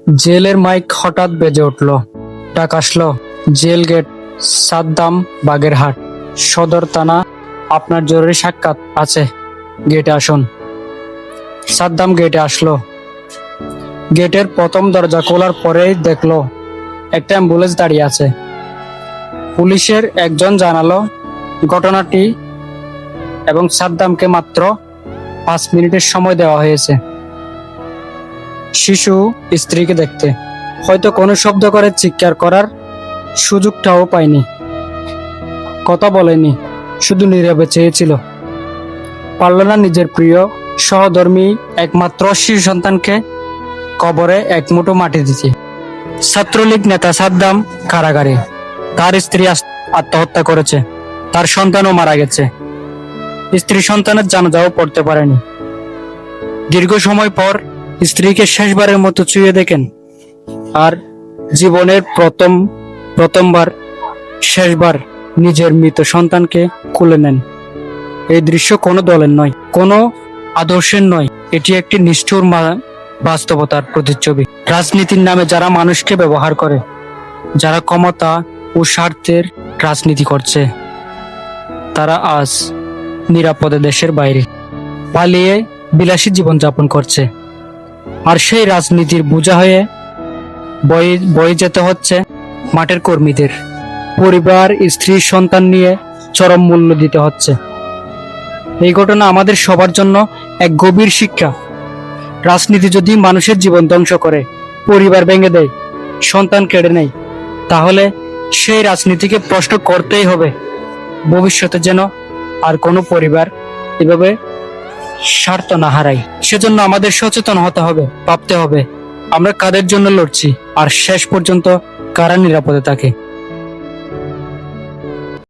জেলের মাইক হঠাৎ বেজে উঠল। ডাক আসলো, জেল গেট, সাদ্দাম বাগেরহাট সদর থানা, আপনার জরুরি সাক্ষাৎ আছে, গেটে আসুন। সাদ্দাম গেটে আসলো। গেটের প্রথম দরজা খোলার পরেই দেখলো একটা অ্যাম্বুলেন্স দাঁড়িয়ে আছে। পুলিশের একজন জানালো ঘটনাটি এবং সাদ্দামকে মাত্র 5 মিনিটের সময় দেওয়া হয়েছে শিশু স্ত্রীকে দেখতে। হয়তো কোনো শব্দ করে চিৎকার করার সুযোগটাও পায়নি, কথা বলেনি, শুধু নীরবে চেয়েছিল। পারল না নিজের প্রিয় সহধর্মী একমাত্র শিশু সন্তানকে কবরে এক মুঠো মাটি দিতে। ছাত্রলীগ নেতা সাদ্দাম কারাগারে, তার স্ত্রী আত্মহত্যা করেছে, তার সন্তানও মারা গেছে, স্ত্রী সন্তানের জানাজাও পড়তে পারেনি। দীর্ঘ সময় পর স্ত্রীকে শেষবারের মতো ছুঁয়ে দেখেন আর জীবনের প্রথমবার শেষবার নিজের মৃত সন্তানকে কোলে নেন। এই দৃশ্য কোনো দলের নয়, কোনো আদর্শের নয়, এটি একটি নিষ্ঠুর বাস্তবতার প্রতিচ্ছবি। রাজনীতির নামে যারা মানুষকে ব্যবহার করে, যারা ক্ষমতা ও স্বার্থের রাজনীতি করছে, তারা আজ নিরাপদে দেশের বাইরে পালিয়ে বিলাসী জীবনযাপন করছে। আর সেই রাজনীতির বোঝা হয়ে বয়ে যেতে হচ্ছে মাঠের কর্মীদের। পরিবার, স্ত্রী, সন্তান নিয়ে চরম মূল্য দিতে হচ্ছে। এই ঘটনা আমাদের সবার জন্য এক গভীর শিক্ষা। রাজনীতি যদি মানুষের জীবন ধ্বংস করে, পরিবার ভেঙে দেয়, সন্তান কেড়ে নেয়, তাহলে সেই রাজনীতিকে প্রশ্ন করতেই হবে। ভবিষ্যতে যেন আর কোনো পরিবার এভাবে স্বার্থ না হারায়। সেজন্য আমাদের সচেতন হতে হবে, ভাবতে হবে আমরা কাদের জন্য লড়ছি আর শেষ পর্যন্ত কারা নিরাপদে থাকে।